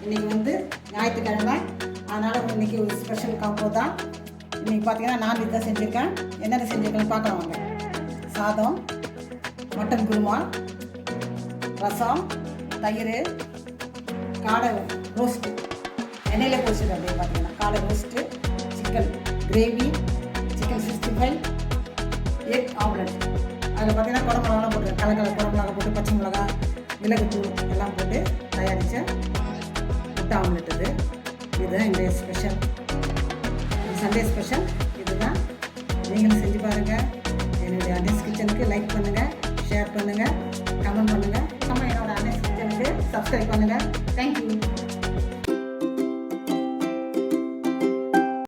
இன்றைக்கி வந்து ஞாயிற்றுக்கிழமை, அதனால் இன்றைக்கி ஒரு ஸ்பெஷல் காம்போ தான். இன்றைக்கி பார்த்தீங்கன்னா நான்வெஜ் தான் செஞ்சுருக்கேன். என்னென்ன செஞ்சுருக்கேன்னு பார்க்கலாம் வாங்க. சாதம், மட்டன் குருமா, ரசம், தயிர், காடை ரோஸ்ட்டு, எண்ணெயில் பொரிச்சது. அப்படியே பார்த்தீங்கன்னா காடை roast, chicken gravy, chicken 65, egg omelette. அதில் பார்த்தீங்கன்னா குடமிளகாலாம் போட்டு கலர் குடமிளகா போட்டு பச்சை மிளகா மிளகுத்தூள் எல்லாம் போட்டு தயாரித்த முட்டை ஆம்லெட். இதுதான் இன்றைய ஸ்பெஷல், சண்டே ஸ்பெஷல். இதுதான் நீங்களும் செஞ்சு பாருங்கள். என்னுடைய அன்னஸ் கிச்சனுக்கு லைக் பண்ணுங்கள், ஷேர் பண்ணுங்கள், கமெண்ட் பண்ணுங்கள். என்னோட அன்னஸ் கிச்சனுக்கு சப்ஸ்கிரைப் பண்ணுங்கள். தேங்க்யூ.